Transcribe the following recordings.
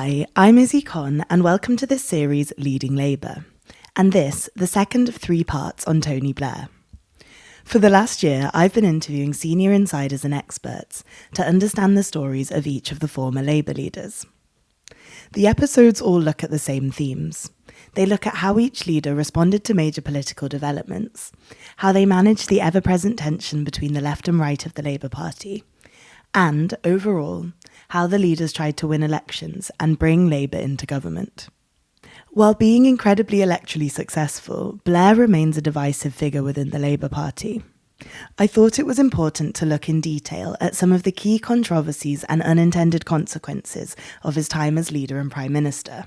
Hi, I'm Izzy Conn, and welcome to this series, Leading Labour, and this, the second of 3 parts on Tony Blair. For the last year, I've been interviewing senior insiders and experts to understand the stories of each of the former Labour leaders. The episodes all look at the same themes. They look at how each leader responded to major political developments, how they managed the ever-present tension between the left and right of the Labour Party, and, overall, how the leaders tried to win elections and bring Labour into government. While being incredibly electorally successful, Blair remains a divisive figure within the Labour Party. I thought it was important to look in detail at some of the key controversies and unintended consequences of his time as leader and Prime Minister.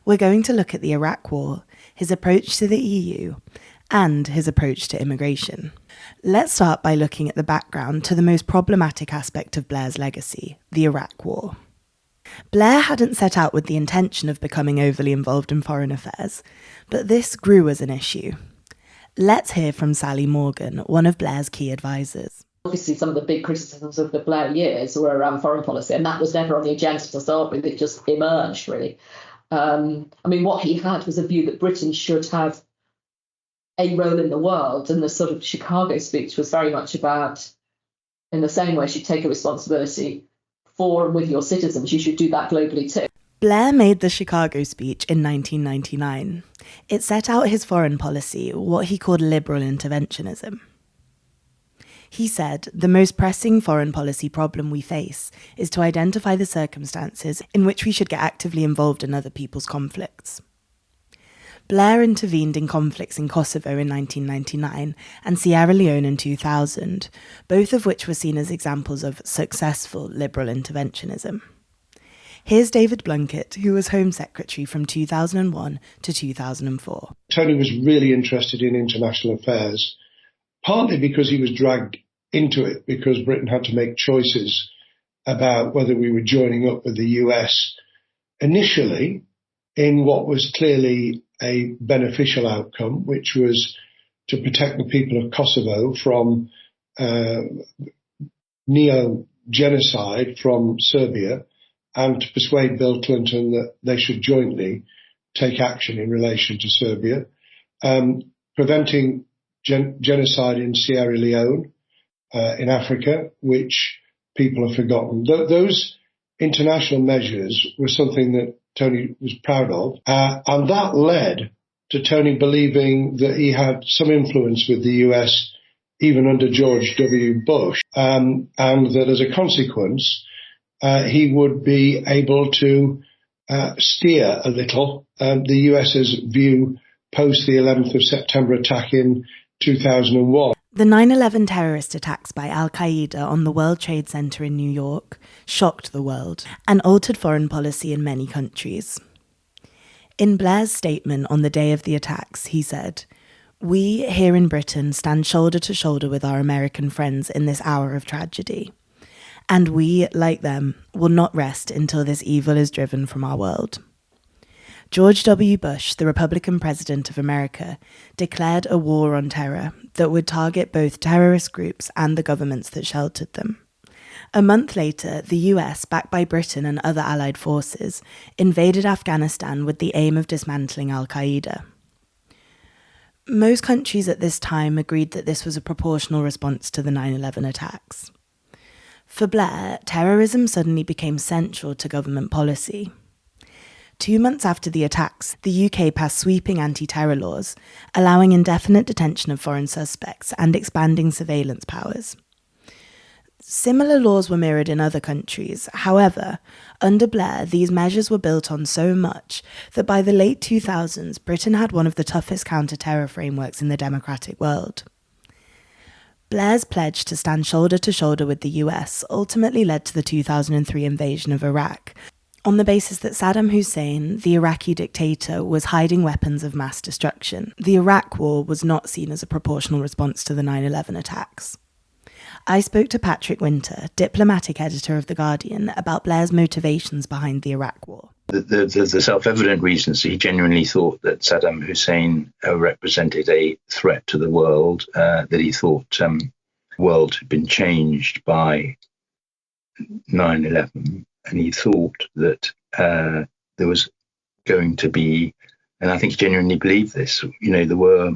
We're going to look at the Iraq War, his approach to the EU, and his approach to immigration. Let's start by looking at the background to the most problematic aspect of Blair's legacy, the Iraq War. Blair hadn't set out with the intention of becoming overly involved in foreign affairs, but this grew as an issue. Let's hear from Sally Morgan, one of Blair's key advisors. Obviously, some of the big criticisms of the Blair years were around foreign policy, and that was never on the agenda to start with. It just emerged, really. What he had was a view that Britain should have a role in the world, and the sort of Chicago speech was very much about, in the same way, you take a responsibility for and with your citizens, you should do that globally too. Blair made the Chicago speech in 1999. It set out his foreign policy, what he called liberal interventionism. He said, the most pressing foreign policy problem we face is to identify the circumstances in which we should get actively involved in other people's conflicts. Blair intervened in conflicts in Kosovo in 1999 and Sierra Leone in 2000, both of which were seen as examples of successful liberal interventionism. Here's David Blunkett, who was Home Secretary from 2001 to 2004. Tony was really interested in international affairs, partly because he was dragged into it, because Britain had to make choices about whether we were joining up with the US initially in what was clearly a beneficial outcome, which was to protect the people of Kosovo from neo-genocide from Serbia, and to persuade Bill Clinton that they should jointly take action in relation to Serbia, preventing genocide in Sierra Leone, in Africa, which people have forgotten. Those international measures were something that Tony was proud of, and that led to Tony believing that he had some influence with the US even under George W. Bush, and that as a consequence he would be able to steer a little the US's view post the 11th of September attack in 2001. The 9/11 terrorist attacks by al-Qaeda on the World Trade Center in New York shocked the world and altered foreign policy in many countries. In Blair's statement on the day of the attacks, he said, "We here in Britain stand shoulder to shoulder with our American friends in this hour of tragedy. And we, like them, will not rest until this evil is driven from our world." George W. Bush, the Republican president of America, declared a war on terror that would target both terrorist groups and the governments that sheltered them. A month later, the US, backed by Britain and other allied forces, invaded Afghanistan with the aim of dismantling al-Qaeda. Most countries at this time agreed that this was a proportional response to the 9/11 attacks. For Blair, terrorism suddenly became central to government policy. 2 months after the attacks, the UK passed sweeping anti-terror laws, allowing indefinite detention of foreign suspects and expanding surveillance powers. Similar laws were mirrored in other countries. However, under Blair, these measures were built on so much that by the late 2000s, Britain had one of the toughest counter-terror frameworks in the democratic world. Blair's pledge to stand shoulder to shoulder with the US ultimately led to the 2003 invasion of Iraq, on the basis that Saddam Hussein, the Iraqi dictator, was hiding weapons of mass destruction. The Iraq War was not seen as a proportional response to the 9/11 attacks. I spoke to Patrick Wintour, diplomatic editor of The Guardian, about Blair's motivations behind the Iraq War. The self-evident reasons he genuinely thought that Saddam Hussein represented a threat to the world, that he thought the world had been changed by 9/11, and he thought that there was going to be, and I think he genuinely believed this, there were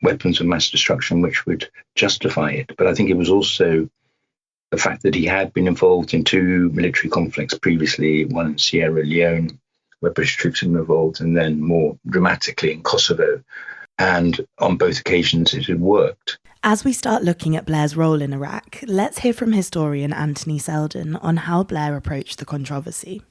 weapons of mass destruction which would justify it. But I think it was also the fact that he had been involved in two military conflicts previously, one in Sierra Leone, where British troops had been involved, and then more dramatically in Kosovo. And on both occasions, it had worked. As we start looking at Blair's role in Iraq, let's hear from historian Anthony Seldon on how Blair approached the controversy.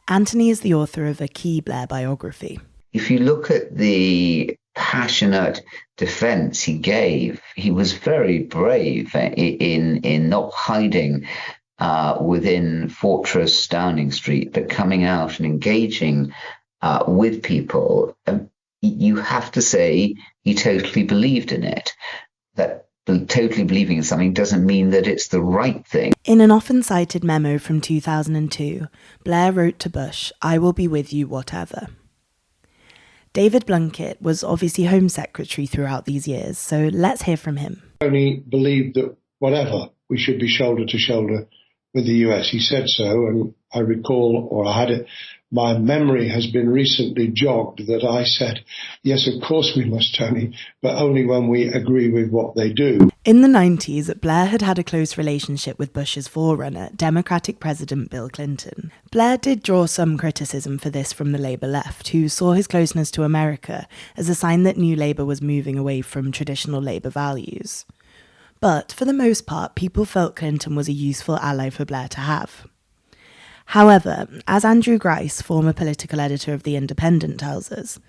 Anthony is the author of a key Blair biography. If you look at the passionate defence he gave, he was very brave in not hiding within Fortress Downing Street, but coming out and engaging with people. You have to say he totally believed in it. That totally believing in something doesn't mean that it's the right thing. In an often cited memo from 2002, Blair wrote to Bush, "I will be with you whatever." David Blunkett was obviously Home Secretary throughout these years, so let's hear from him. Only believed that whatever, we should be shoulder to shoulder with the US. He said so, and I recall, or I had it, my memory has been recently jogged that I said, yes, of course we must, Tony, but only when we agree with what they do. In the 90s, Blair had had a close relationship with Bush's forerunner, Democratic President Bill Clinton. Blair did draw some criticism for this from the Labour left, who saw his closeness to America as a sign that New Labour was moving away from traditional Labour values. But for the most part, people felt Clinton was a useful ally for Blair to have. However, as Andrew Grice, former political editor of The Independent, tells us,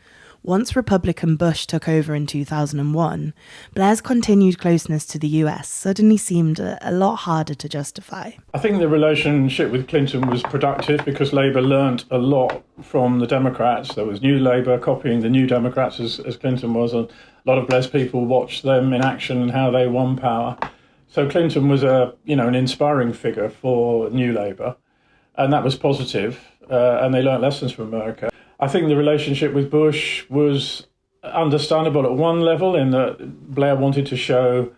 once Republican Bush took over in 2001, Blair's continued closeness to the US suddenly seemed a lot harder to justify. I think the relationship with Clinton was productive because Labour learnt a lot from the Democrats. There was New Labour copying the New Democrats as Clinton was, and a lot of Blair's people watched them in action and how they won power. So Clinton was an inspiring figure for New Labour, and that was positive, and they learnt lessons from America. I think the relationship with Bush was understandable at one level in that Blair wanted to show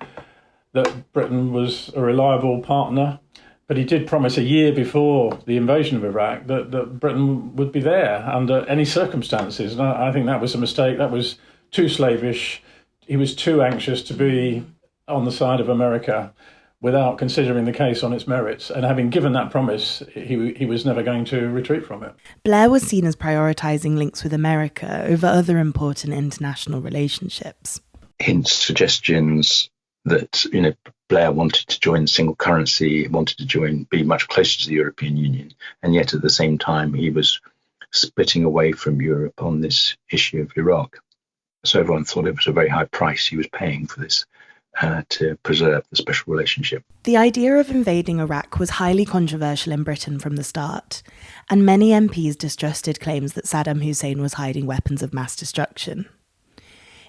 that Britain was a reliable partner, but he did promise a year before the invasion of Iraq that Britain would be there under any circumstances. And I think that was a mistake. That was too slavish. He was too anxious to be on the side of America without considering the case on its merits. And having given that promise, he was never going to retreat from it. Blair was seen as prioritising links with America over other important international relationships. Hints, suggestions that, Blair wanted to join the single currency, wanted to be much closer to the European Union. And yet at the same time, he was splitting away from Europe on this issue of Iraq. So everyone thought it was a very high price he was paying for this. To preserve the special relationship. The idea of invading Iraq was highly controversial in Britain from the start, and many MPs distrusted claims that Saddam Hussein was hiding weapons of mass destruction.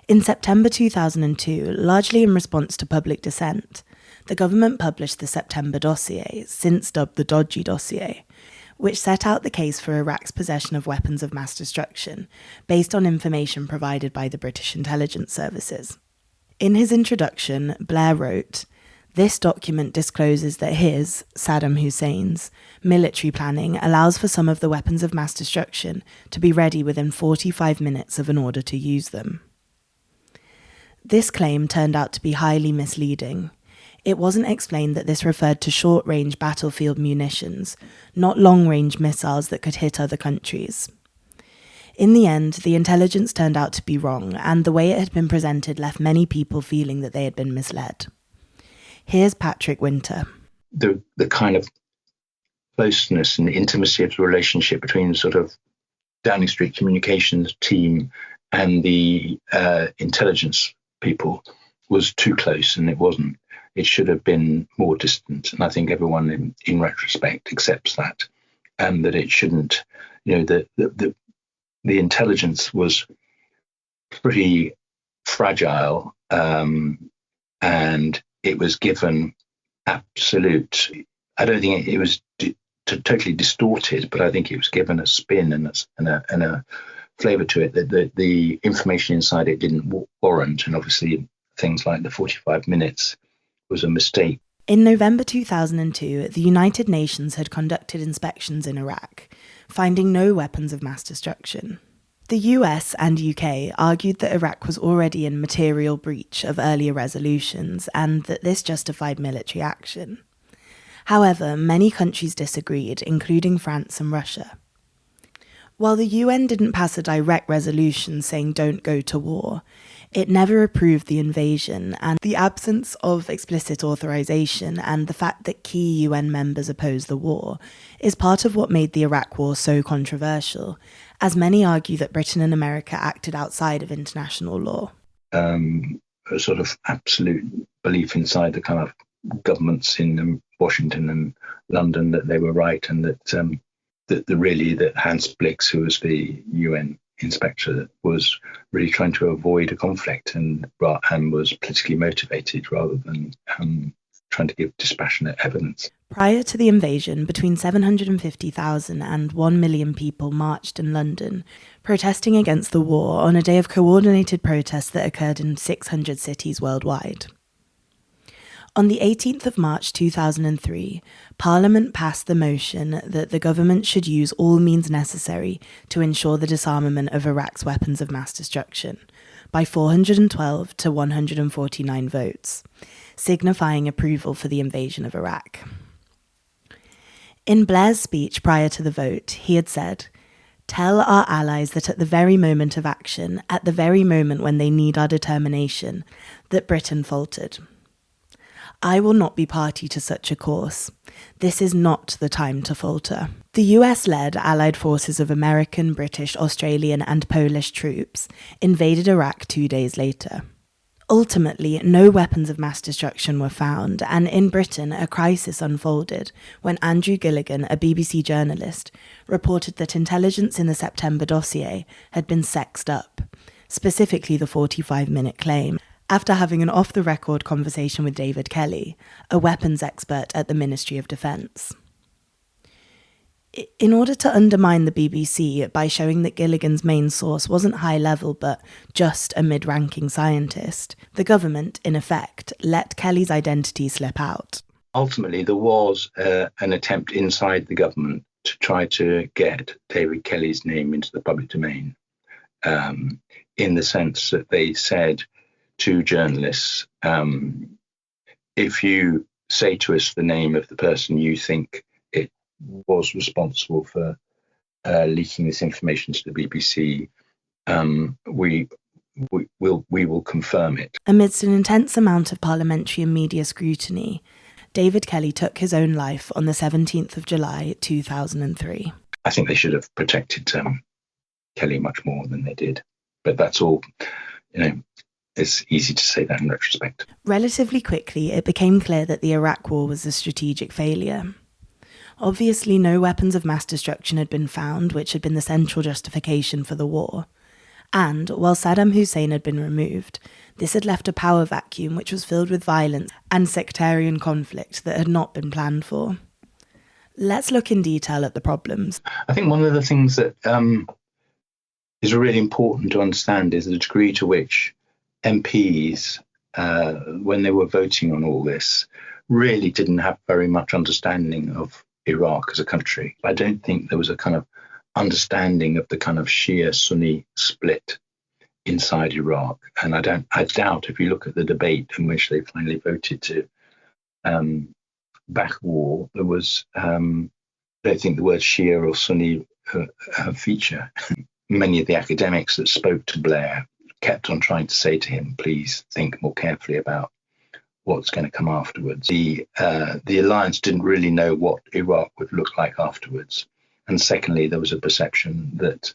In September 2002, largely in response to public dissent, the government published the September dossier, since dubbed the Dodgy dossier, which set out the case for Iraq's possession of weapons of mass destruction, based on information provided by the British intelligence services. In his introduction, Blair wrote, "This document discloses that his, Saddam Hussein's, military planning allows for some of the weapons of mass destruction to be ready within 45 minutes of an order to use them." This claim turned out to be highly misleading. It wasn't explained that this referred to short-range battlefield munitions, not long-range missiles that could hit other countries. In the end, the intelligence turned out to be wrong, and the way it had been presented left many people feeling that they had been misled. Here's Patrick Wintour. The kind of closeness and intimacy of the relationship between sort of Downing Street communications team and the intelligence people was too close, and it wasn't. It should have been more distant, and I think everyone in retrospect accepts that, and that it shouldn't, the intelligence was pretty fragile, and it was given absolute. I don't think it was totally distorted, but I think it was given a spin and a flavour to it that the information inside it didn't warrant. And obviously, things like the 45 minutes was a mistake. In November 2002, the United Nations had conducted inspections in Iraq, finding no weapons of mass destruction. The US and UK argued that Iraq was already in material breach of earlier resolutions and that this justified military action. However, many countries disagreed, including France and Russia. While the UN didn't pass a direct resolution saying don't go to war, it never approved the invasion, and the absence of explicit authorization and the fact that key UN members opposed the war is part of what made the Iraq War so controversial, as many argue that Britain and America acted outside of international law. A sort of absolute belief inside the kind of governments in Washington and London that they were right, and that Hans Blix, who was the UN inspector, was really trying to avoid a conflict and was politically motivated rather than trying to give dispassionate evidence. Prior to the invasion, between 750,000 and 1 million people marched in London, protesting against the war on a day of coordinated protests that occurred in 600 cities worldwide. On the 18th of March 2003, Parliament passed the motion that the government should use all means necessary to ensure the disarmament of Iraq's weapons of mass destruction, by 412 to 149 votes, signifying approval for the invasion of Iraq. In Blair's speech prior to the vote, he had said, "Tell our allies that at the very moment of action, at the very moment when they need our determination, that Britain faltered. I will not be party to such a course. This is not the time to falter." The US-led allied forces of American, British, Australian and Polish troops invaded Iraq 2 days later. Ultimately, no weapons of mass destruction were found, and in Britain a crisis unfolded when Andrew Gilligan, a BBC journalist, reported that intelligence in the September dossier had been sexed up, specifically the 45-minute claim, after having an off-the-record conversation with David Kelly, a weapons expert at the Ministry of Defence. In order to undermine the BBC by showing that Gilligan's main source wasn't high-level but just a mid-ranking scientist, the government, in effect, let Kelly's identity slip out. Ultimately, there was an attempt inside the government to try to get David Kelly's name into the public domain, in the sense that they said to journalists, if you say to us the name of the person you think it was responsible for leaking this information to the BBC, we will confirm it. Amidst an intense amount of parliamentary and media scrutiny, David Kelly took his own life on the 17th of July 2003. I think they should have protected Kelly much more than they did, but that's all, it's easy to say that in retrospect. Relatively quickly, it became clear that the Iraq War was a strategic failure. Obviously, no weapons of mass destruction had been found, which had been the central justification for the war. And, while Saddam Hussein had been removed, this had left a power vacuum which was filled with violence and sectarian conflict that had not been planned for. Let's look in detail at the problems. I think one of the things that is really important to understand is the degree to which MPs, when they were voting on all this, really didn't have very much understanding of Iraq as a country. I don't think there was a kind of understanding of the kind of Shia-Sunni split inside Iraq. And I doubt if you look at the debate in which they finally voted to back war, there was, I don't think the word Shia or Sunni feature. Many of the academics that spoke to Blair kept on trying to say to him, please think more carefully about what's going to come afterwards. The alliance didn't really know what Iraq would look like afterwards. And secondly, there was a perception that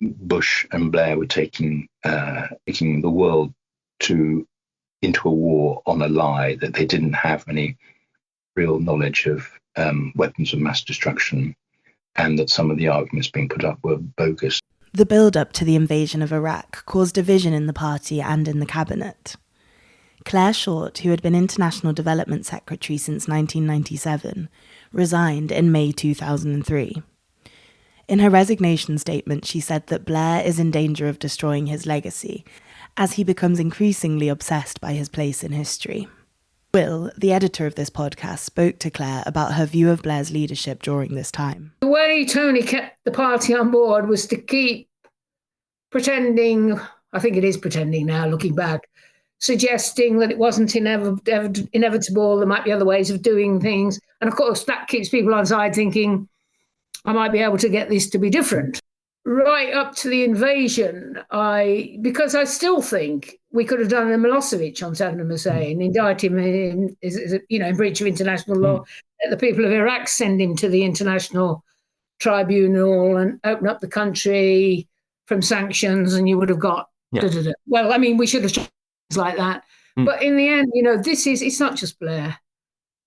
Bush and Blair were taking the world into a war on a lie, that they didn't have any real knowledge of weapons of mass destruction, and that some of the arguments being put up were bogus. The build-up to the invasion of Iraq caused division in the party and in the cabinet. Clare Short, who had been International Development Secretary since 1997, resigned in May 2003. In her resignation statement, she said that Blair is in danger of destroying his legacy, as he becomes increasingly obsessed by his place in history. Will, the editor of this podcast, spoke to Clare about her view of Blair's leadership during this time. The way Tony kept the party on board was to keep pretending, I think it is pretending now, looking back, suggesting that it wasn't inevitable, there might be other ways of doing things. And of course, that keeps people on side thinking, I might be able to get this to be different. Right up to the invasion, because I still think we could have done a Milosevic on Saddam Hussein, indict him in breach of international law, let the people of Iraq send him to the international tribunal and open up the country from sanctions, and you would have got Well, I mean, we should have tried things like that. But in the end, it's not just Blair.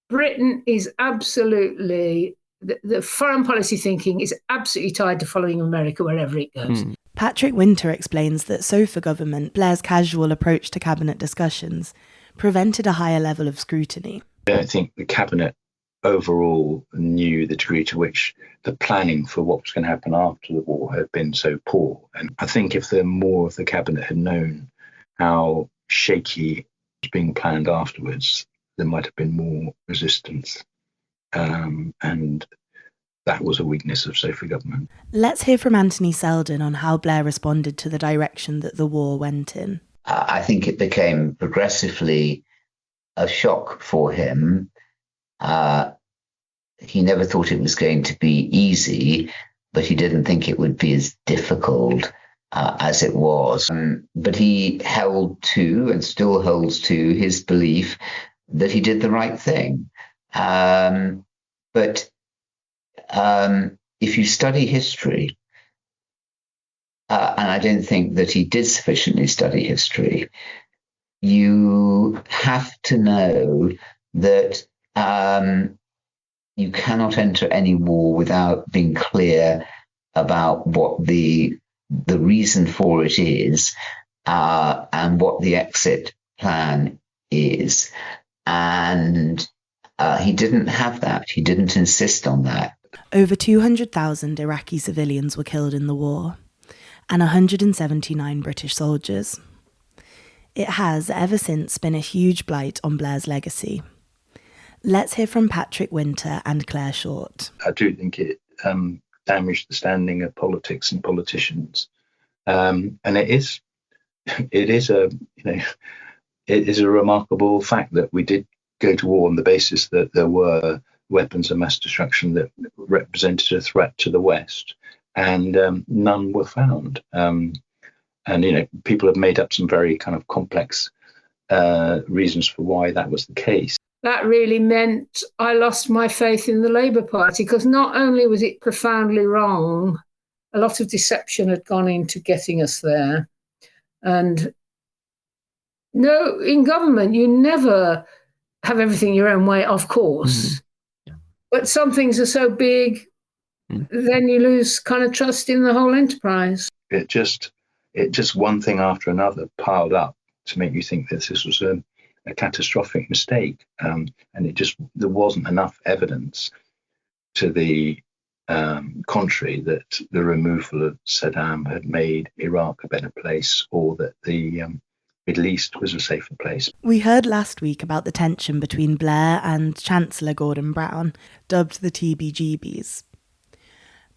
Britain is absolutely, the foreign policy thinking is absolutely tied to following America wherever it goes. Patrick Wintour explains that so for government, Blair's casual approach to cabinet discussions prevented a higher level of scrutiny. I don't think the cabinet overall knew the degree to which the planning for what was going to happen after the war had been so poor. And I think if more of the cabinet had known how shaky was being planned afterwards, there might have been more resistance. And that was a weakness of Sophie government. Let's hear from Anthony Seldon on how Blair responded to the direction that the war went in. I think it became progressively a shock for him. He never thought it was going to be easy, but he didn't think it would be as difficult as it was. But he held to, and still holds to, his belief that he did the right thing. But if you study history, and I don't think that he did sufficiently study history, you have to know that you cannot enter any war without being clear about what the reason for it is, and what the exit plan is. And he didn't have that. He didn't insist on that. Over 200,000 Iraqi civilians were killed in the war, and 179 British soldiers. It has, ever since, been a huge blight on Blair's legacy. Let's hear from Patrick Wintour and Clare Short. I do think it damaged the standing of politics and politicians, and it is a remarkable fact that we did go to war on the basis that there were weapons of mass destruction that represented a threat to the West, and none were found. And people have made up some very kind of complex reasons for why that was the case. That really meant I lost my faith in the Labour Party, because not only was it profoundly wrong, a lot of deception had gone into getting us there. And no, in government, you never have everything your own way, of course. But some things are so big, then you lose kind of trust in the whole enterprise. It just one thing after another piled up to make you think that this was a catastrophic mistake, and there wasn't enough evidence to the contrary that the removal of Saddam had made Iraq a better place, or that the Middle East was a safer place. We heard last week about the tension between Blair and Chancellor Gordon Brown, dubbed the TBGBs.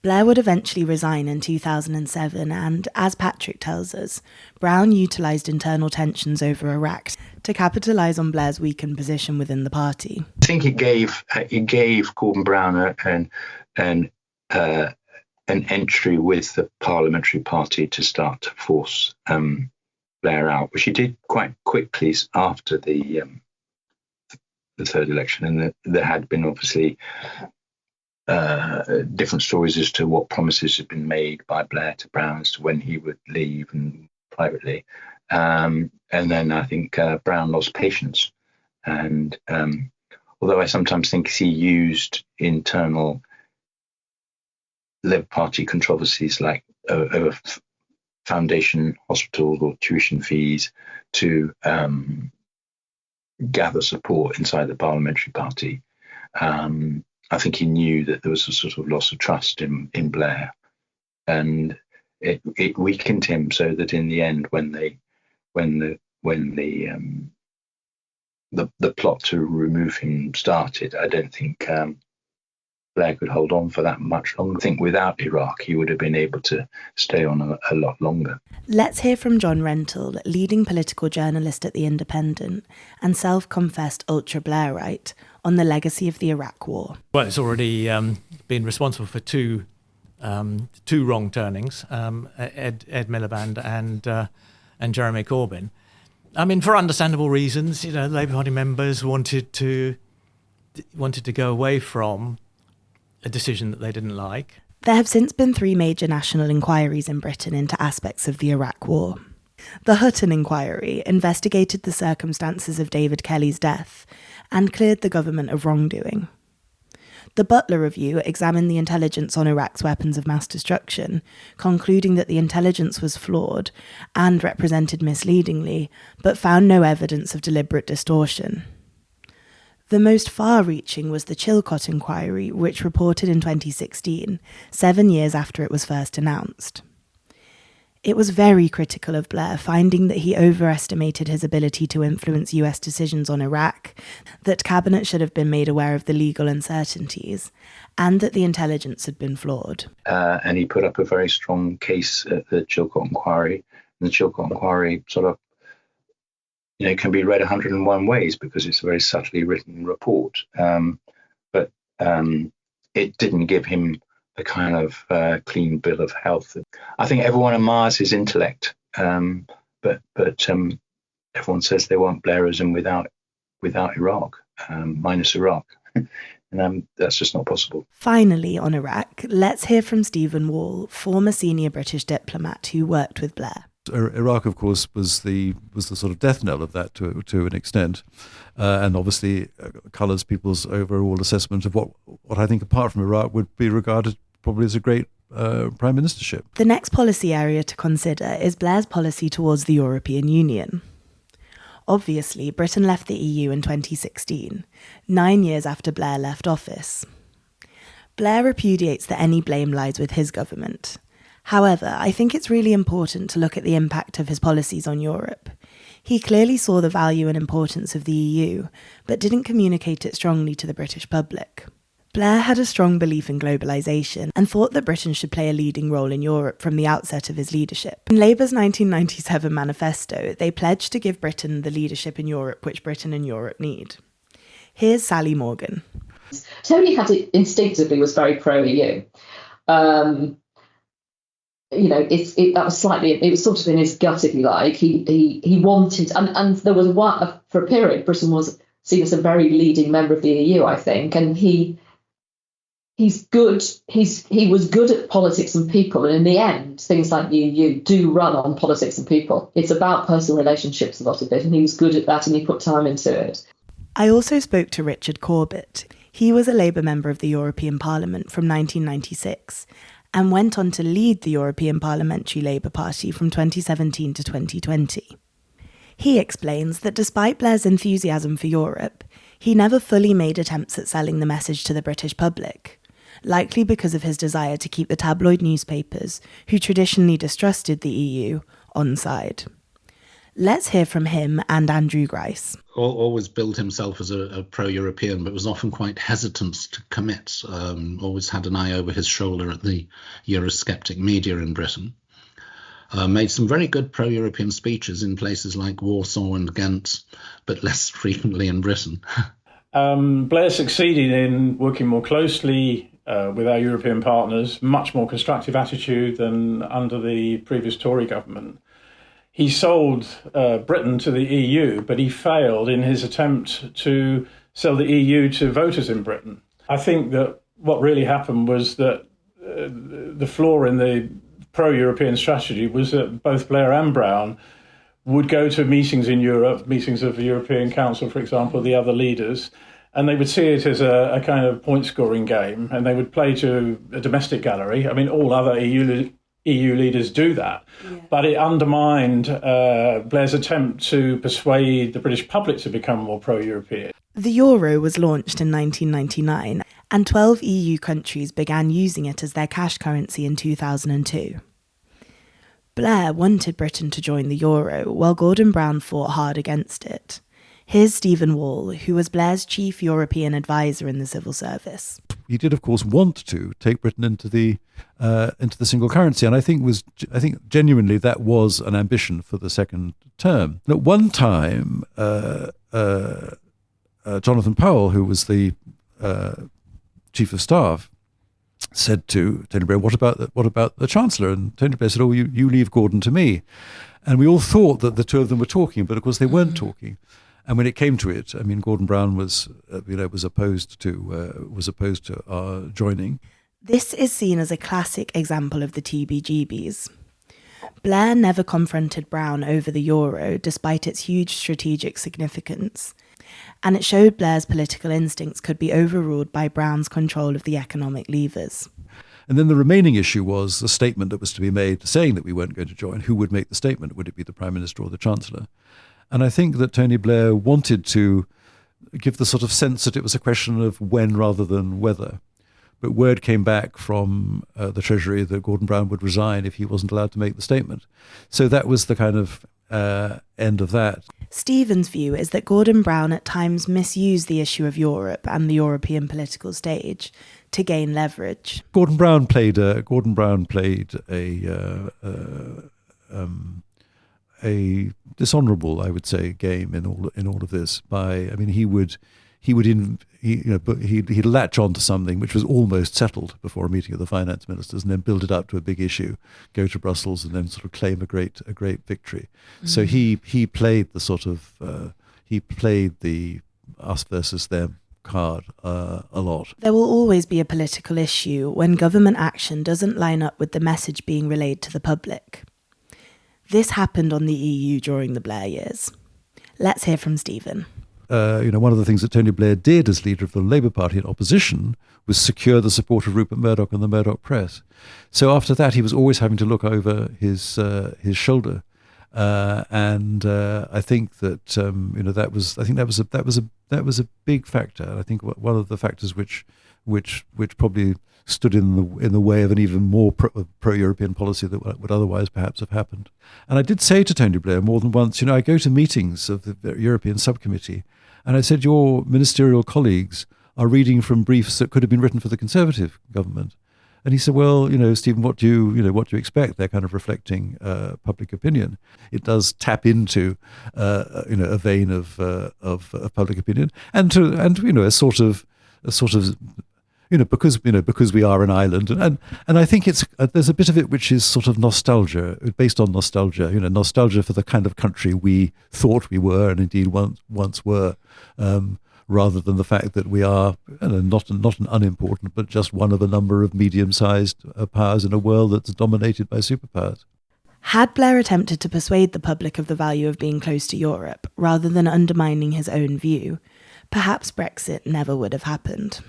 Blair would eventually resign in 2007, and, as Patrick tells us, Brown utilised internal tensions over Iraq to capitalise on Blair's weakened position within the party. I think it gave Gordon Brown an entry with the parliamentary party to start to force Blair out, which he did quite quickly after the third election, and there had been obviously different stories as to what promises had been made by Blair to Brown as to when he would leave and privately. And then I think Brown lost patience. And although I sometimes think he used internal Labour Party controversies like over foundation hospitals or tuition fees to gather support inside the parliamentary party, I think he knew that there was a sort of loss of trust in Blair, and it weakened him so that in the end, when when the plot to remove him started, I don't think Blair could hold on for that much longer. I think without Iraq, he would have been able to stay on a lot longer. Let's hear from John Rentoul, leading political journalist at The Independent and self-confessed ultra-Blairite, on the legacy of the Iraq War. Well, it's already been responsible for two wrong turnings, Ed Miliband and Jeremy Corbyn. I mean, for understandable reasons, Labour Party members wanted to go away from a decision that they didn't like. There have since been 3 major national inquiries in Britain into aspects of the Iraq War. The Hutton Inquiry investigated the circumstances of David Kelly's death and cleared the government of wrongdoing. The Butler Review examined the intelligence on Iraq's weapons of mass destruction, concluding that the intelligence was flawed and represented misleadingly, but found no evidence of deliberate distortion. The most far-reaching was the Chilcot Inquiry, which reported in 2016, 7 years after it was first announced. It was very critical of Blair, finding that he overestimated his ability to influence US decisions on Iraq, that Cabinet should have been made aware of the legal uncertainties, and that the intelligence had been flawed. And he put up a very strong case at the Chilcot Inquiry. And the Chilcot Inquiry sort of can be read 101 ways because it's a very subtly written report. But it didn't give him the kind of clean bill of health. I think everyone admires his intellect, but everyone says they want Blairism without Iraq, minus Iraq. And that's just not possible. Finally, on Iraq, let's hear from Stephen Wall, former senior British diplomat who worked with Blair. Iraq, of course, was the sort of death knell of that to an extent, and obviously colours people's overall assessment of what I think, apart from Iraq, would be regarded probably as a great prime ministership. The next policy area to consider is Blair's policy towards the European Union. Obviously, Britain left the EU in 2016, 9 years after Blair left office. Blair repudiates that any blame lies with his government. However, I think it's really important to look at the impact of his policies on Europe. He clearly saw the value and importance of the EU, but didn't communicate it strongly to the British public. Blair had a strong belief in globalisation and thought that Britain should play a leading role in Europe from the outset of his leadership. In Labour's 1997 manifesto, they pledged to give Britain the leadership in Europe which Britain and Europe need. Here's Sally Morgan. Tony had it instinctively was very pro-EU. That was slightly, it was sort of in his gut, if you like. He wanted, and there was for a period, Britain was seen as a very leading member of the EU, I think, and he was good at politics and people, and in the end, things like the EU do run on politics and people. It's about personal relationships, a lot of it, and he was good at that, and he put time into it. I also spoke to Richard Corbett. He was a Labour member of the European Parliament from 1996, and went on to lead the European Parliamentary Labour Party from 2017 to 2020. He explains that despite Blair's enthusiasm for Europe, he never fully made attempts at selling the message to the British public, likely because of his desire to keep the tabloid newspapers, who traditionally distrusted the EU, on side. Let's hear from him and Andrew Grice. Always billed himself as a pro-European, but was often quite hesitant to commit. Always had an eye over his shoulder at the Eurosceptic media in Britain. Made some very good pro-European speeches in places like Warsaw and Ghent, but less frequently in Britain. Blair succeeded in working more closely with our European partners, much more constructive attitude than under the previous Tory government. He sold Britain to the EU, but he failed in his attempt to sell the EU to voters in Britain. I think that what really happened was that the flaw in the pro-European strategy was that both Blair and Brown would go to meetings in Europe, meetings of the European Council, for example, the other leaders, and they would see it as a kind of point-scoring game, and they would play to a domestic gallery. I mean, all other EU leaders do that, but it undermined Blair's attempt to persuade the British public to become more pro-European. The euro was launched in 1999, and 12 EU countries began using it as their cash currency in 2002. Blair wanted Britain to join the euro, while Gordon Brown fought hard against it. Here's Stephen Wall, who was Blair's chief European advisor in the civil service. He did, of course, want to take Britain into the single currency, and I think genuinely that was an ambition for the second term. At one time, Jonathan Powell, who was the chief of staff, said to Tony Blair, "What about the Chancellor?" And Tony Blair said, "Oh, you leave Gordon to me." And we all thought that the two of them were talking, but of course they weren't talking. And when it came to it, I mean, Gordon Brown was opposed to our joining. This is seen as a classic example of the TBGBs. Blair never confronted Brown over the euro, despite its huge strategic significance, and it showed Blair's political instincts could be overruled by Brown's control of the economic levers. And then the remaining issue was the statement that was to be made saying that we weren't going to join. Who would make the statement? Would it be the Prime Minister or the Chancellor? And I think that Tony Blair wanted to give the sort of sense that it was a question of when rather than whether. But word came back from the Treasury that Gordon Brown would resign if he wasn't allowed to make the statement. So that was the kind of end of that. Stephen's view is that Gordon Brown at times misused the issue of Europe and the European political stage to gain leverage. Gordon Brown played a dishonourable, I would say, game in all of this. He'd latch on to something which was almost settled before a meeting of the finance ministers, and then build it up to a big issue, go to Brussels, and then sort of claim a great victory. Mm-hmm. So he played the us versus them card a lot. There will always be a political issue when government action doesn't line up with the message being relayed to the public. This happened on the EU during the Blair years. Let's hear from Stephen. One of the things that Tony Blair did as leader of the Labour Party in opposition was secure the support of Rupert Murdoch and the Murdoch press. So after that, he was always having to look over his shoulder, and I think that that was a big factor. I think one of the factors which probably stood in the way of an even more pro-European policy that would otherwise perhaps have happened. And I did say to Tony Blair more than once, I go to meetings of the European subcommittee, and I said, your ministerial colleagues are reading from briefs that could have been written for the Conservative government. And he said, well, Stephen, what do you expect? They're kind of reflecting public opinion. It does tap into a vein of public opinion, and a sort of because we are an island, and I think there's a bit of it which is sort of nostalgia, based on nostalgia, nostalgia for the kind of country we thought we were and indeed once were, rather than the fact that we are not an unimportant, but just one of a number of medium-sized powers in a world that's dominated by superpowers. Had Blair attempted to persuade the public of the value of being close to Europe, rather than undermining his own view, perhaps Brexit never would have happened.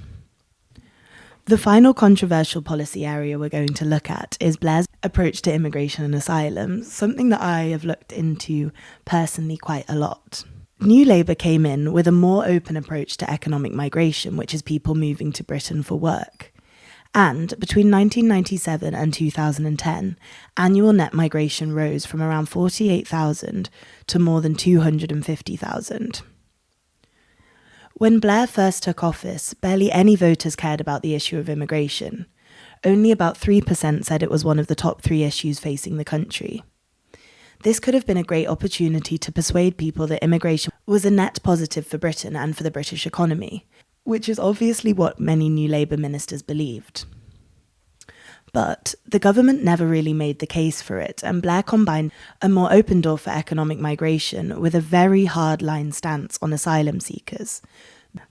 The final controversial policy area we're going to look at is Blair's approach to immigration and asylum, something that I have looked into personally quite a lot. New Labour came in with a more open approach to economic migration, which is people moving to Britain for work. And between 1997 and 2010, annual net migration rose from around 48,000 to more than 250,000. When Blair first took office, barely any voters cared about the issue of immigration. Only about 3% said it was one of the top 3 issues facing the country. This could have been a great opportunity to persuade people that immigration was a net positive for Britain and for the British economy, which is obviously what many New Labour ministers believed. But the government never really made the case for it, and Blair combined a more open door for economic migration with a very hard-line stance on asylum seekers,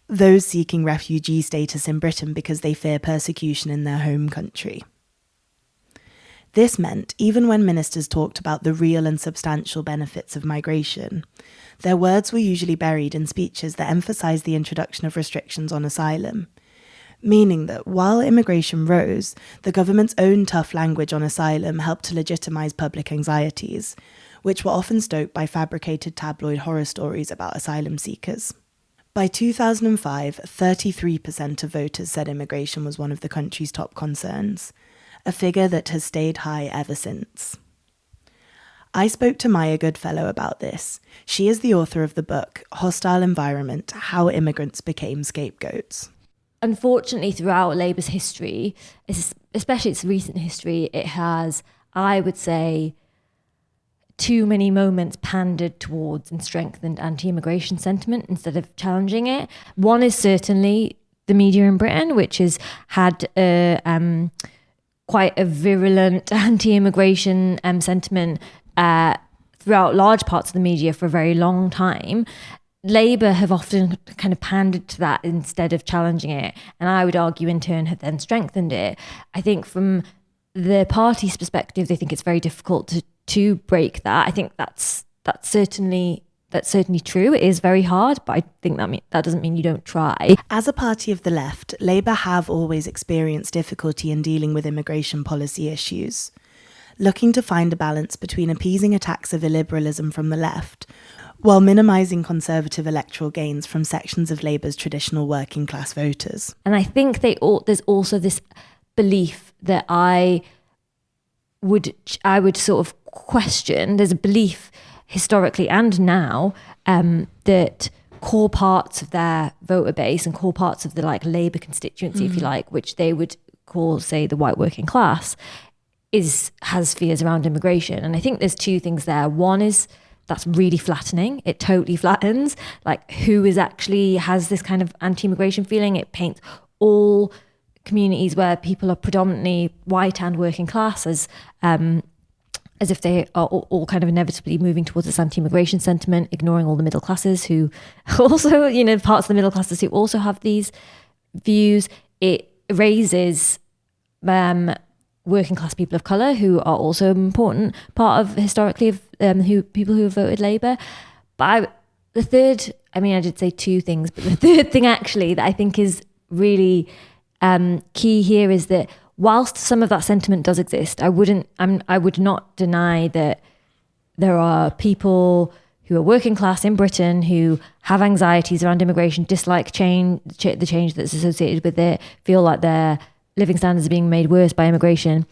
those seeking refugee status in Britain because they fear persecution in their home country. This meant, even when ministers talked about the real and substantial benefits of migration, their words were usually buried in speeches that emphasised the introduction of restrictions on asylum, meaning that while immigration rose, the government's own tough language on asylum helped to legitimise public anxieties, which were often stoked by fabricated tabloid horror stories about asylum seekers. By 2005, 33% of voters said immigration was one of the country's top concerns, a figure that has stayed high ever since. I spoke to Maya Goodfellow about this. She is the author of the book, Hostile Environment: How Immigrants Became Scapegoats. Unfortunately, throughout Labour's history, especially its recent history, it has, I would say, too many moments pandered towards and strengthened anti-immigration sentiment instead of challenging it. One is certainly the media in Britain, which has had quite a virulent anti-immigration sentiment throughout large parts of the media for a very long time. Labour have often kind of pandered to that instead of challenging it, and I would argue in turn have then strengthened it. I think from the party's perspective, they think it's very difficult to break that. I think that's certainly true. It is very hard, but I think that doesn't mean you don't try. As a party of the left, Labour have always experienced difficulty in dealing with immigration policy issues, looking to find a balance between appeasing attacks of illiberalism from the left while minimising Conservative electoral gains from sections of Labour's traditional working class voters. And I think there's also this belief that I would sort of question. There's a belief historically and now that core parts of their voter base and core parts of the Labour constituency, if you like, which they would call, say, the white working class, has fears around immigration. And I think there's two things there. One is that's really flattening. It totally flattens who is actually has this kind of anti-immigration feeling. It paints all communities where people are predominantly white and working class as if they are all kind of inevitably moving towards this anti-immigration sentiment, ignoring all the middle classes who also, parts of the middle classes who also have these views. It raises working class people of colour, who are also an important part of historically of people who have voted Labour. But I did say two things, but the third thing actually that I think is really key here is that whilst some of that sentiment does exist, I would not deny that there are people who are working class in Britain who have anxieties around immigration, dislike the change that's associated with it, feel like their living standards are being made worse by immigration.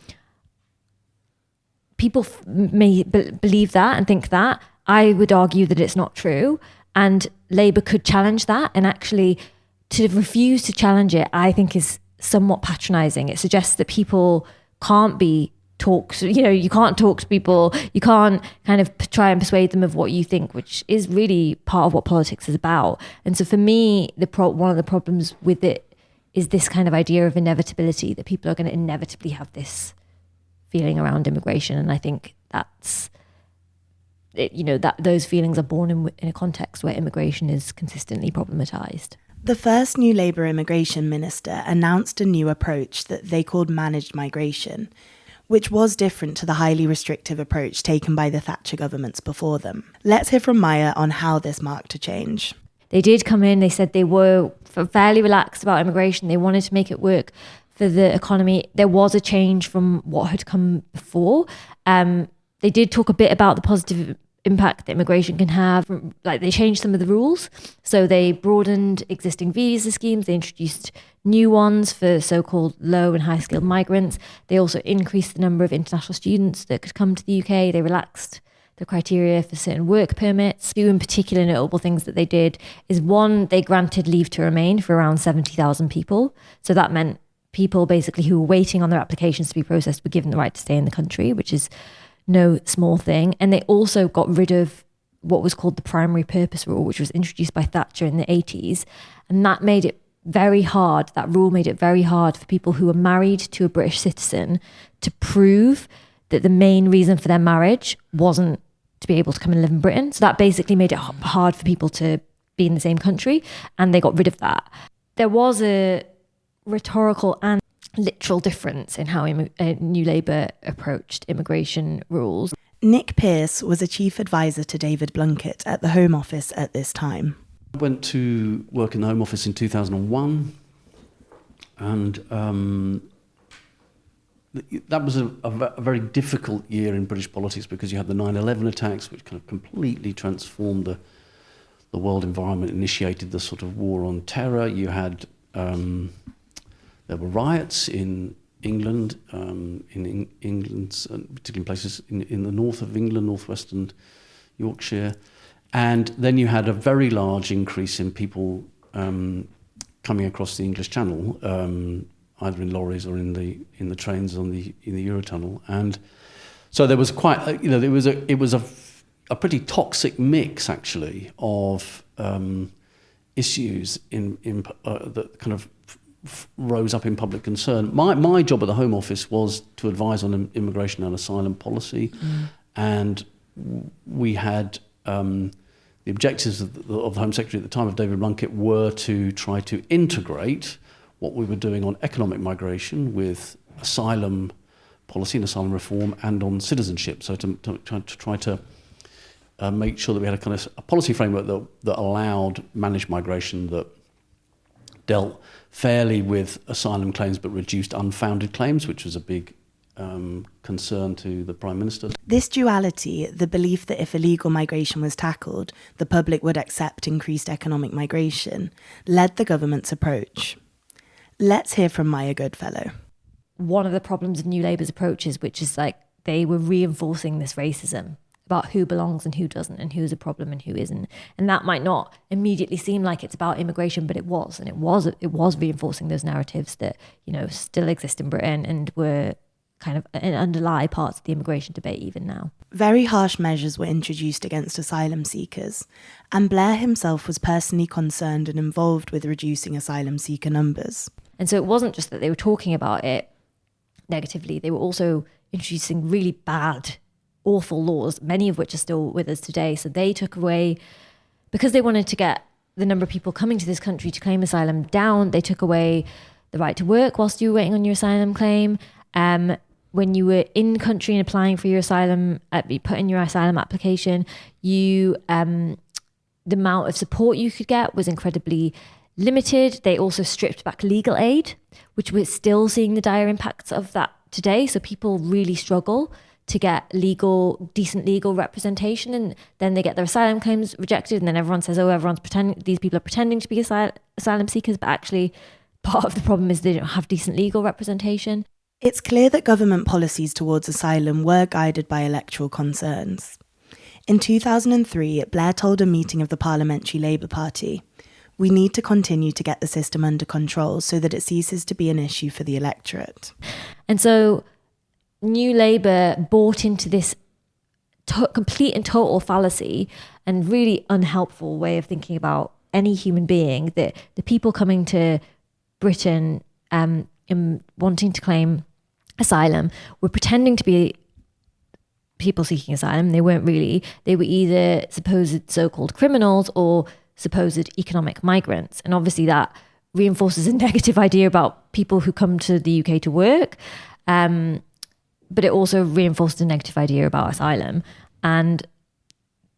People may believe that and think that. I would argue that it's not true, and Labour could challenge that, and actually to refuse to challenge it, I think, is somewhat patronising. It suggests that people can't be talked, you can't talk to people, you can't kind of try and persuade them of what you think, which is really part of what politics is about. And so for me, one of the problems with it is this kind of idea of inevitability, that people are going to inevitably have this feeling around immigration. And I think that's, that those feelings are born in a context where immigration is consistently problematised. The first new Labour immigration minister announced a new approach that they called managed migration, which was different to the highly restrictive approach taken by the Thatcher governments before them. Let's hear from Maya on how this marked a change. They did come in, they said they were fairly relaxed about immigration. They wanted to make it work for the economy. There was a change from what had come before. They did talk a bit about the positive impact that immigration can have. They changed some of the rules. So they broadened existing visa schemes. They introduced new ones for so-called low and high skilled migrants. They also increased the number of international students that could come to the UK. They relaxed the criteria for certain work permits. Two in particular notable things that they did is, one, they granted leave to remain for around 70,000 people. So that meant people basically who were waiting on their applications to be processed were given the right to stay in the country, which is no small thing. And they also got rid of what was called the primary purpose rule, which was introduced by Thatcher in the 80s. And that made it very hard, that rule made it very hard for people who were married to a British citizen to prove that the main reason for their marriage wasn't to be able to come and live in Britain. So that basically made it hard for people to be in the same country, and they got rid of that. There was a rhetorical and literal difference in how New Labour approached immigration rules. Nick Pearce was a chief advisor to David Blunkett at the Home Office at this time. I went to work in the Home Office in 2001, and that was a very difficult year in British politics, because you had the 9/11 attacks, which kind of completely transformed the world environment, initiated the sort of war on terror. You had there were riots in England, England's, particularly in places in the north of England, northwest and Yorkshire. And then you had a very large increase in people coming across the English Channel, either in lorries or in the trains in the Eurotunnel. And so there was quite, it was a pretty toxic mix, actually, of issues that kind of rose up in public concern. My job at the Home Office was to advise on immigration and asylum policy, and we had the objectives of the Home Secretary at the time, of David Blunkett, were to try to integrate what we were doing on economic migration with asylum policy and asylum reform, and on citizenship. So to try to make sure that we had a kind of a policy framework that allowed managed migration, that dealt fairly with asylum claims but reduced unfounded claims, which was a big concern to the Prime Minister. This duality, the belief that if illegal migration was tackled, the public would accept increased economic migration, led the government's approach. Let's hear from Maya Goodfellow. One of the problems of New Labour's approaches, which is like they were reinforcing this racism about who belongs and who doesn't, and who's a problem and who isn't. And that might not immediately seem like it's about immigration, but it was. And it was reinforcing those narratives that, still exist in Britain and were kind of underlie parts of the immigration debate even now. Very harsh measures were introduced against asylum seekers, and Blair himself was personally concerned and involved with reducing asylum seeker numbers. And so it wasn't just that they were talking about it negatively, they were also introducing really bad, awful laws, many of which are still with us today. So they took away, because they wanted to get the number of people coming to this country to claim asylum down, they took away the right to work whilst you were waiting on your asylum claim. When you were in country and applying for your asylum, you put in your asylum application, the amount of support you could get was incredibly limited. They also stripped back legal aid, which we're still seeing the dire impacts of that today. So people really struggle to get decent legal representation, and then they get their asylum claims rejected, and then everyone says, everyone's pretending, these people are pretending to be asylum seekers, but actually part of the problem is they don't have decent legal representation. It's clear that government policies towards asylum were guided by electoral concerns. In 2003, Blair told a meeting of the Parliamentary Labour Party, "We need to continue to get the system under control so that it ceases to be an issue for the electorate." And so New Labour bought into this complete and total fallacy and really unhelpful way of thinking about any human being, that the people coming to Britain wanting to claim asylum were pretending to be people seeking asylum. They weren't really. They were either supposed so-called criminals or supposed economic migrants. And obviously that reinforces a negative idea about people who come to the UK to work. But it also reinforced a negative idea about asylum. And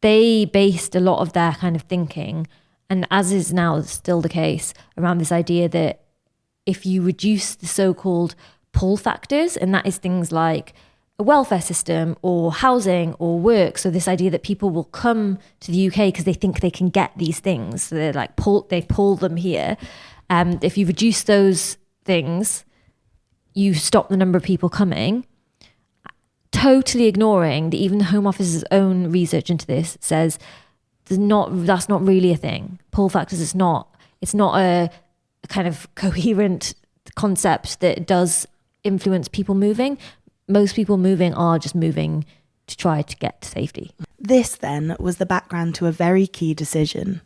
they based a lot of their kind of thinking, and as is now still the case, around this idea that if you reduce the so-called pull factors, and that is things like a welfare system or housing or work, so this idea that people will come to the UK because they think they can get these things, so they're like they pull them here. If you reduce those things, you stop the number of people coming, totally ignoring that even the Home Office's own research into this says that's not really a thing. Pull factors it's not a kind of coherent concept that does influence people moving. Most people moving are just moving to try to get to safety. This, then, was the background to a very key decision.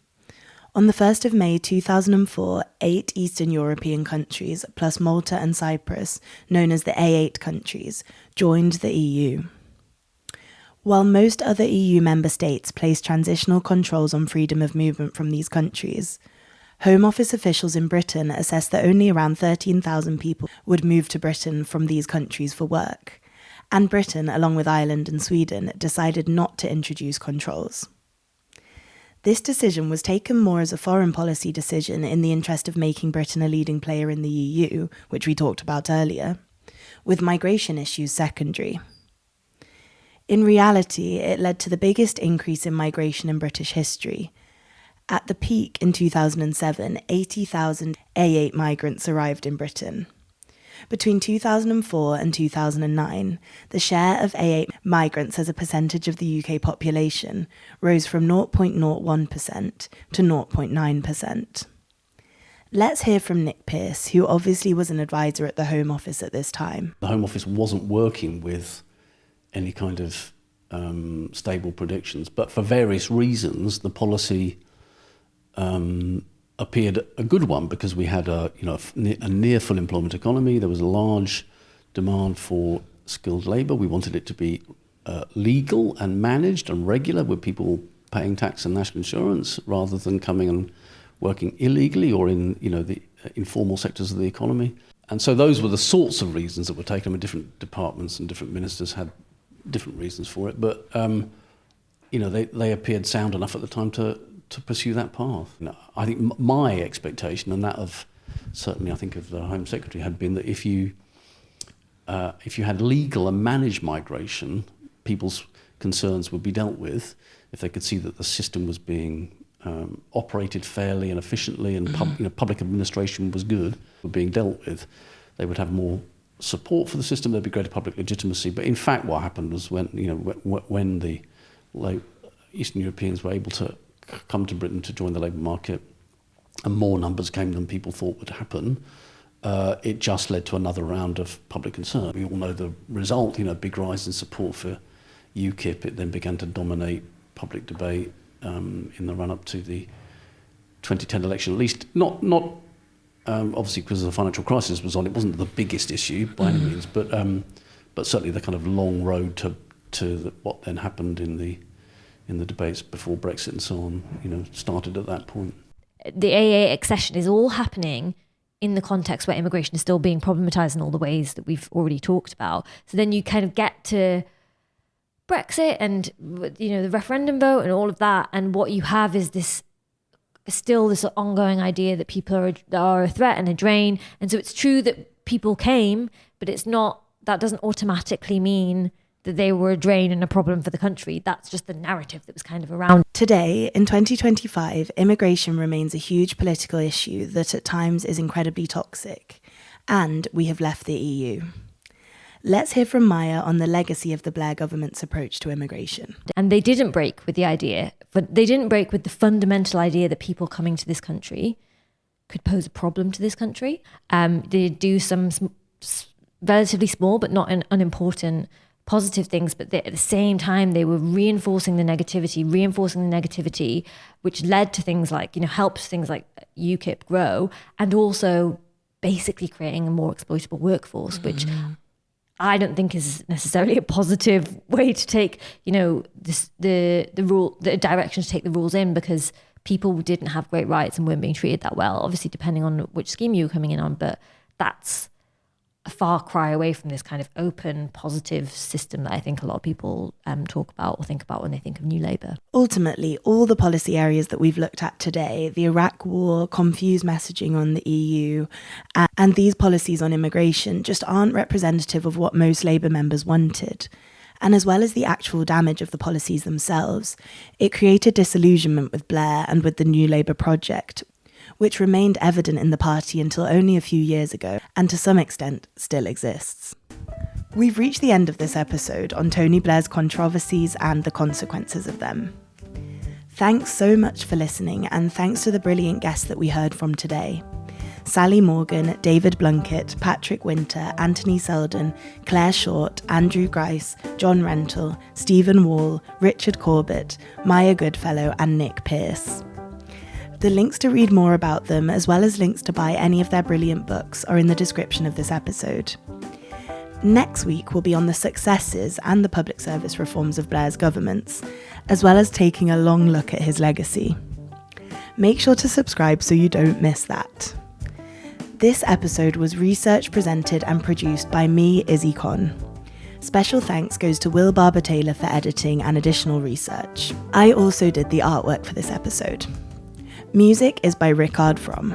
On the 1st of May 2004, 8 Eastern European countries, plus Malta and Cyprus, known as the A8 countries, joined the EU. While most other EU member states placed transitional controls on freedom of movement from these countries, Home Office officials in Britain assessed that only around 13,000 people would move to Britain from these countries for work, and Britain, along with Ireland and Sweden, decided not to introduce controls. This decision was taken more as a foreign policy decision in the interest of making Britain a leading player in the EU, which we talked about earlier, with migration issues secondary. In reality, it led to the biggest increase in migration in British history. At the peak in 2007, 80,000 A8 migrants arrived in Britain. Between 2004 and 2009, the share of A8 migrants as a percentage of the UK population rose from 0.01% to 0.9%. Let's hear from Nick Pearce, who obviously was an advisor at the Home Office at this time. The Home Office wasn't working with any kind of stable predictions, but for various reasons, the policy appeared a good one because we had a near full employment economy. There was a large demand for skilled labour. We wanted it to be legal and managed and regular, with people paying tax and national insurance rather than coming and working illegally or in the informal sectors of the economy. And so those were the sorts of reasons that were taken. Different departments and different ministers had different reasons for it, but they appeared sound enough at the time to pursue that path. I think my expectation, and that of certainly I think of the Home Secretary, had been that if you had legal and managed migration, people's concerns would be dealt with if they could see that the system was being operated fairly and efficiently, and public administration was good, were being dealt with. They would have more support for the system. There'd be greater public legitimacy. But in fact, what happened was when the Eastern Europeans were able to come to Britain to join the labour market, and more numbers came than people thought would happen, it just led to another round of public concern. We all know the result. Big rise in support for UKIP. It then began to dominate public debate in the run-up to the 2010 election, at least not obviously because the financial crisis was on. It wasn't the biggest issue by any means, but certainly the kind of long road to what then happened in the debates before Brexit and so on, started at that point. The AA accession is all happening in the context where immigration is still being problematised in all the ways that we've already talked about. So then you kind of get to Brexit and the referendum vote and all of that, and what you have is this ongoing idea that people are a threat and a drain. And so it's true that people came, but that doesn't automatically mean that they were a drain and a problem for the country. That's just the narrative that was kind of around. Today, in 2025, immigration remains a huge political issue that at times is incredibly toxic, and we have left the EU. Let's hear from Maya on the legacy of the Blair government's approach to immigration. And they didn't break with the idea, but they didn't break with the fundamental idea that people coming to this country could pose a problem to this country. They do some relatively small but not unimportant positive things, but at the same time they were reinforcing the negativity, which led to things like, helped things like UKIP grow, and also basically creating a more exploitable workforce, which I don't think is necessarily a positive way to take, the direction to take the rules in, because people didn't have great rights and weren't being treated that well, obviously depending on which scheme you were coming in on, but that's a far cry away from this kind of open, positive system that I think a lot of people talk about or think about when they think of New Labour. Ultimately, all the policy areas that we've looked at today, the Iraq war, confused messaging on the EU, and these policies on immigration just aren't representative of what most Labour members wanted. And as well as the actual damage of the policies themselves, it created disillusionment with Blair and with the New Labour project, which remained evident in the party until only a few years ago, and to some extent still exists. We've reached the end of this episode on Tony Blair's controversies and the consequences of them. Thanks so much for listening, and thanks to the brilliant guests that we heard from today. Sally Morgan, David Blunkett, Patrick Wintour, Anthony Seldon, Clare Short, Andrew Grice, John Rentoul, Stephen Wall, Richard Corbett, Maya Goodfellow and Nick Pearce. The links to read more about them, as well as links to buy any of their brilliant books, are in the description of this episode. Next week, we'll be on the successes and the public service reforms of Blair's governments, as well as taking a long look at his legacy. Make sure to subscribe so you don't miss that. This episode was researched, presented and produced by me, Izzy Conn. Special thanks goes to Will Barber-Taylor for editing and additional research. I also did the artwork for this episode. Music is by Rickard Fromm.